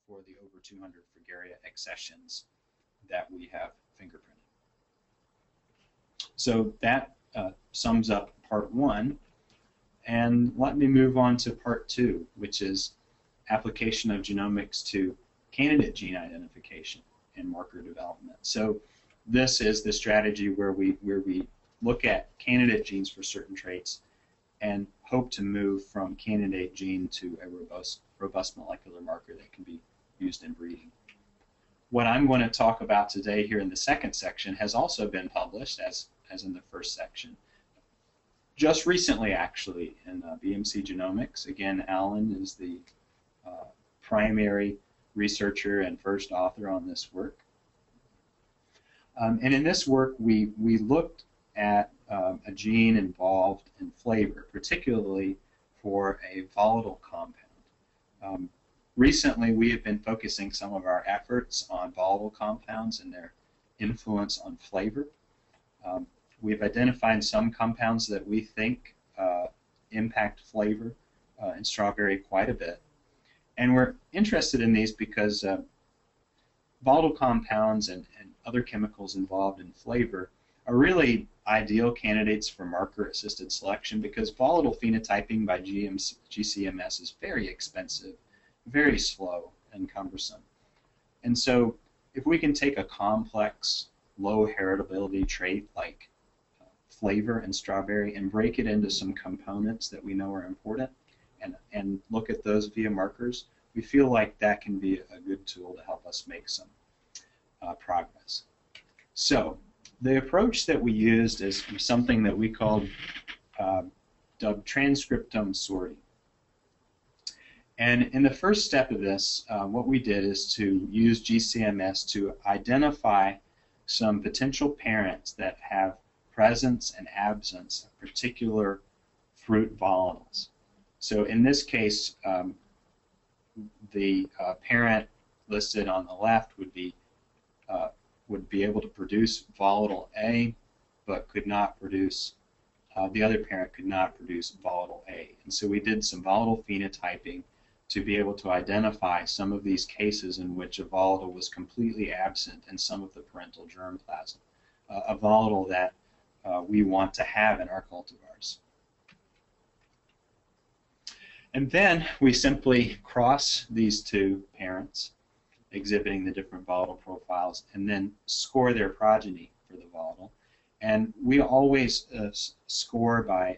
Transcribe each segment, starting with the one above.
for the over 200 Fragaria accessions that we have fingerprinted. So that sums up part 1. And let me move on to part 2, which is application of genomics to candidate gene identification and marker development. So this is the strategy where we look at candidate genes for certain traits and hope to move from candidate gene to a robust molecular marker that can be used in breeding. What I'm going to talk about today here in the second section has also been published, as in the first section, just recently actually in BMC Genomics. Again, Alan is the primary researcher and first author on this work. And in this work, we looked at a gene involved in flavor, particularly for a volatile compound. Recently, we have been focusing some of our efforts on volatile compounds and their influence on flavor. We've identified some compounds that we think impact flavor in strawberry quite a bit. And we're interested in these because volatile compounds and other chemicals involved in flavor are really ideal candidates for marker-assisted selection because volatile phenotyping by GCMS is very expensive, very slow, and cumbersome. And so if we can take a complex, low heritability trait like flavor in strawberry and break it into some components that we know are important and look at those via markers, we feel like that can be a good tool to help us make some progress. So the approach that we used is something that we called dubbed transcriptome sorting. And in the first step of this, what we did is to use GCMS to identify some potential parents that have presence and absence of particular fruit volatiles. So in this case, the parent listed on the left would be able to produce volatile A, but could not produce, the other parent could not produce volatile A. And so we did some volatile phenotyping to be able to identify some of these cases in which a volatile was completely absent in some of the parental germplasm, a volatile that we want to have in our cultivars. And then we simply cross these two parents exhibiting the different volatile profiles and then score their progeny for the volatile. And we always score by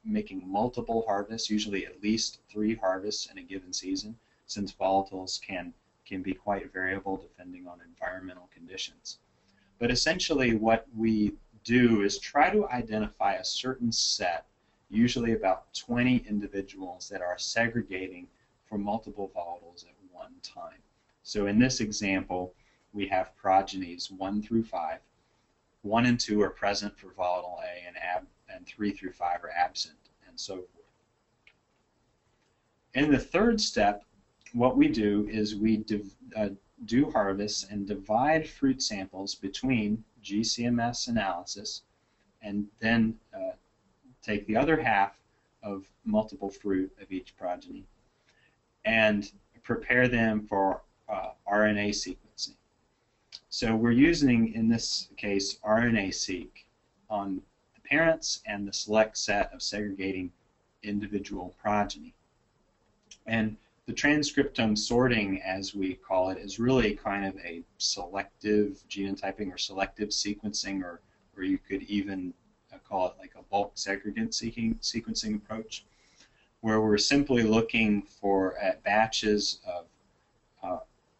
making multiple harvests, usually at least 3 harvests in a given season, since volatiles can be quite variable depending on environmental conditions. But essentially what we do is try to identify a certain set, usually about 20 individuals that are segregating for multiple volatiles at one time. So in this example, we have progenies 1 through 5. 1 and 2 are present for volatile A, and 3 through 5 are absent, and so forth. In the third step, what we do is we do harvests and divide fruit samples between GCMS analysis and then take the other half of multiple fruit of each progeny and prepare them for RNA sequencing. So we're using, in this case, RNA-seq on the parents and the select set of segregating individual progeny. And the transcriptome sorting, as we call it, is really kind of a selective genotyping or selective sequencing, or you could even call it like a bulk segregant sequencing approach, where we're simply looking for batches of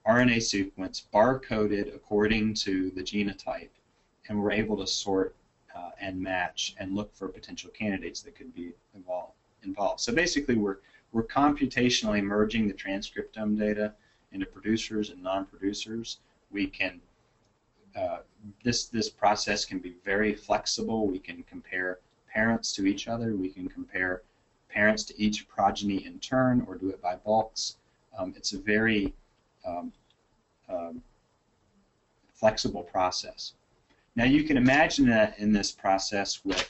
RNA sequence bar-coded according to the genotype, and we're able to sort and match and look for potential candidates that could be involved. So basically, we're computationally merging the transcriptome data into producers and non-producers. We can this process can be very flexible. We can compare parents to each other. We can compare parents to each progeny in turn, or do it by bulks. It's a very flexible process. Now you can imagine that in this process with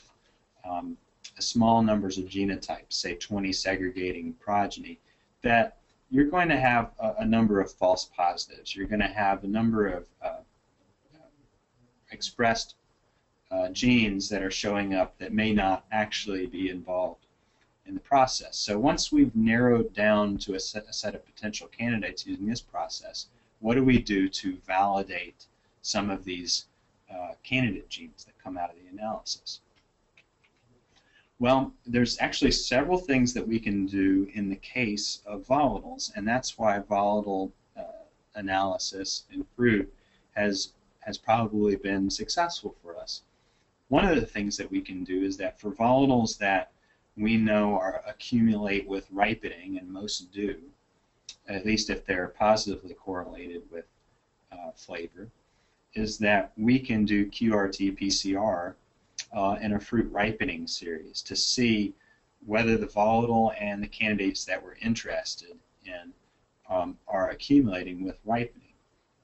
small numbers of genotypes, say 20 segregating progeny, that you're going to have a number of false positives. You're going to have a number of expressed genes that are showing up that may not actually be involved in the process. So once we've narrowed down to a set of potential candidates using this process, what do we do to validate some of these candidate genes that come out of the analysis? Well, there's actually several things that we can do in the case of volatiles, and that's why volatile analysis in fruit has probably been successful for us. One of the things that we can do is that for volatiles that we know accumulate with ripening, and most do, at least if they're positively correlated with flavor, is that we can do QRT-PCR in a fruit ripening series to see whether the volatile and the candidates that we're interested in are accumulating with ripening.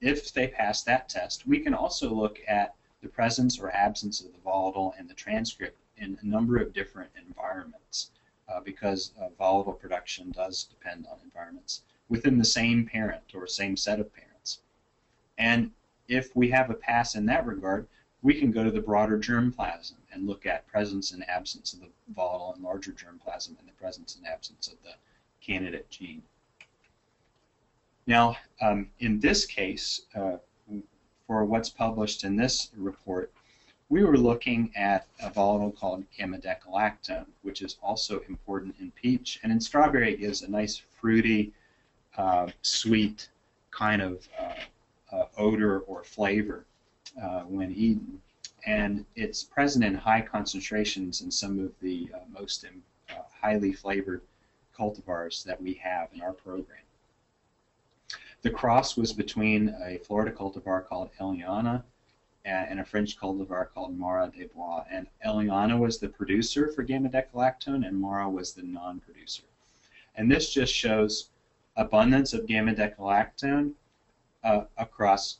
If they pass that test, we can also look at the presence or absence of the volatile and the transcript in a number of different environments because volatile production does depend on environments within the same parent or same set of parents. And if we have a pass in that regard, we can go to the broader germplasm and look at presence and absence of the volatile and larger germplasm and the presence and absence of the candidate gene. Now, in this case, for what's published in this report, we were looking at a volatile called gamma-decalactone, which is also important in peach, and in strawberry it gives a nice fruity, sweet kind of odor or flavor when eaten. And it's present in high concentrations in some of the most highly flavored cultivars that we have in our program. The cross was between a Florida cultivar called Eliana and a French cultivar called Mara des Bois. And Eliana was the producer for gamma-decalactone, and Mara was the non-producer. And this just shows abundance of gamma-decalactone across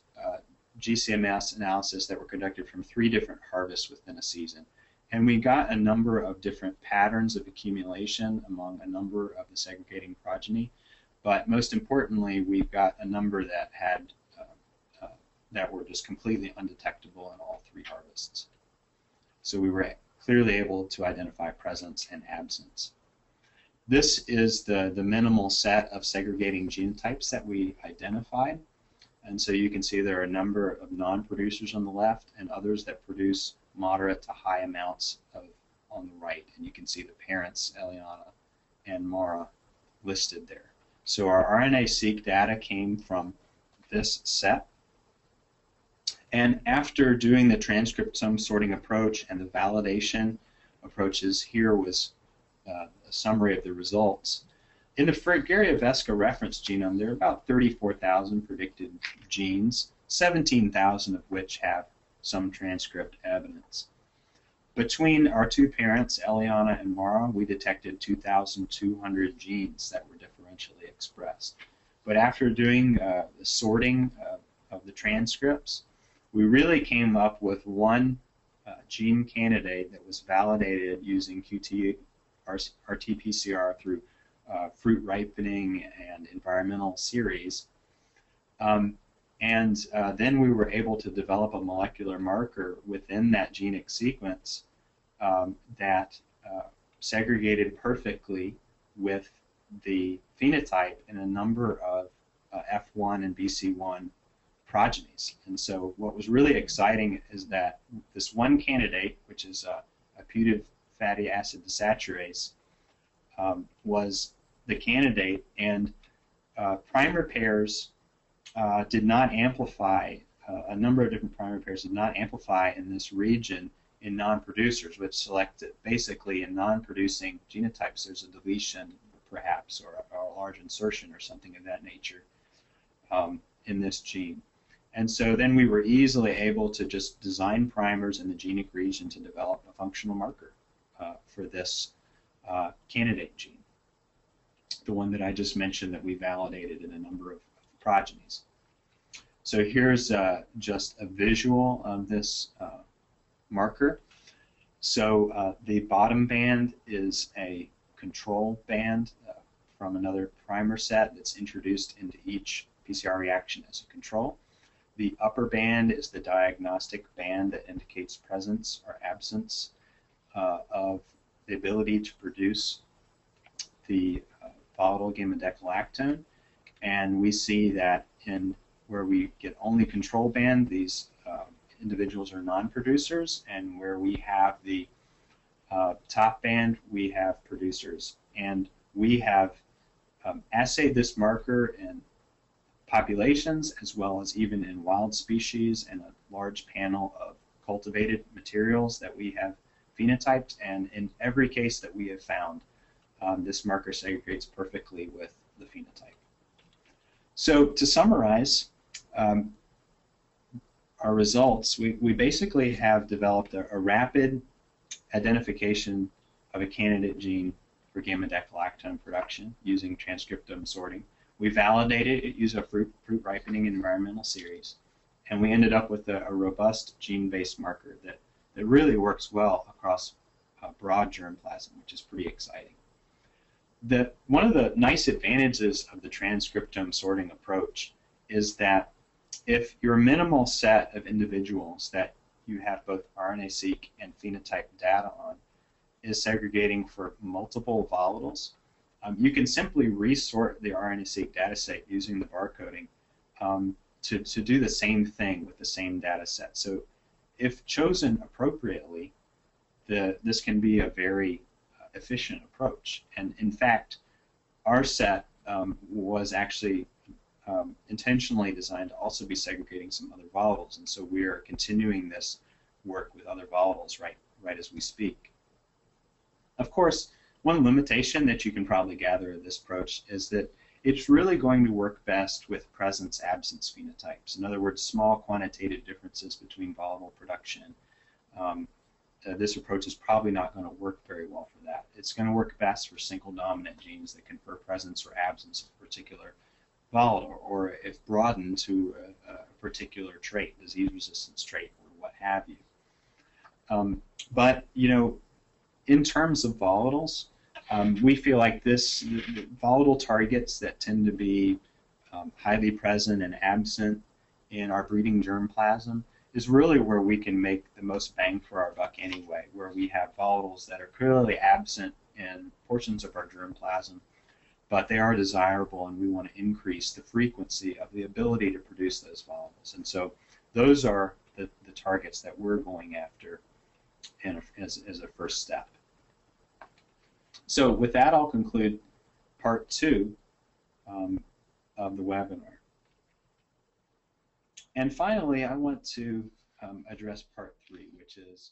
GCMS analysis that were conducted from 3 different harvests within a season. And we got a number of different patterns of accumulation among a number of the segregating progeny. But most importantly, we've got a number that had that were just completely undetectable in all 3 harvests. So we were clearly able to identify presence and absence. This is the minimal set of segregating genotypes that we identified. And so you can see there are a number of non-producers on the left and others that produce moderate to high amounts on the right. And you can see the parents, Eliana and Mara, listed there. So our RNA-seq data came from this set. And after doing the transcriptome sorting approach and the validation approaches, here was a summary of the results. In the Fragaria-Vesca reference genome, there are about 34,000 predicted genes, 17,000 of which have some transcript evidence. Between our 2 parents, Eliana and Mara, we detected 2,200 genes that were differentially expressed. But after doing the sorting of the transcripts, we really came up with one gene candidate that was validated using RT-PCR through fruit ripening and environmental series. Then we were able to develop a molecular marker within that genic sequence that segregated perfectly with the phenotype in a number of F1 and BC1 progenies. And so what was really exciting is that this one candidate, which is a putative fatty acid desaturase, was the candidate, and primer pairs did not amplify, a number of different primer pairs did not amplify in this region in non-producers, which selected basically in non-producing genotypes there's a deletion perhaps or a large insertion or something of that nature in this gene. And so then we were easily able to just design primers in the genic region to develop a functional marker for this candidate gene, the one that I just mentioned that we validated in a number of progenies. So here's just a visual of this marker. So the bottom band is a control band from another primer set that's introduced into each PCR reaction as a control. The upper band is the diagnostic band that indicates presence or absence of the ability to produce the volatile gamma-decalactone. And we see that in where we get only control band, these individuals are non-producers, and where we have the top band, we have producers. And we have assayed this marker in populations as well as even in wild species and a large panel of cultivated materials that we have phenotyped, and in every case that we have found, this marker segregates perfectly with the phenotype. So to summarize our results, we basically have developed a rapid identification of a candidate gene for gamma-decalactone production using transcriptome sorting. We validated it using a fruit ripening environmental series, and we ended up with a robust gene-based marker that really works well across broad germplasm, which is pretty exciting. One of the nice advantages of the transcriptome sorting approach is that if your minimal set of individuals that you have both RNA-seq and phenotype data on is segregating for multiple volatiles, you can simply resort the RNA-seq dataset using the barcoding to do the same thing with the same data set. So if chosen appropriately, this can be a very efficient approach. And in fact, our set was actually intentionally designed to also be segregating some other volatiles, and so we are continuing this work with other volatiles right as we speak. Of course, one limitation that you can probably gather of this approach is that it's really going to work best with presence-absence phenotypes. In other words, small quantitative differences between volatile production. This approach is probably not going to work very well for that. It's going to work best for single dominant genes that confer presence or absence of a particular volatile, or if broadened to a particular trait, disease resistance trait, or what have you. But you know, in terms of volatiles, we feel like the volatile targets that tend to be highly present and absent in our breeding germplasm is really where we can make the most bang for our buck anyway, where we have volatiles that are clearly absent in portions of our germplasm, but they are desirable, and we want to increase the frequency of the ability to produce those volatiles. And so those are the targets that we're going after as a first step. So with that, I'll conclude part 2 of the webinar. And finally, I want to address part 3, which is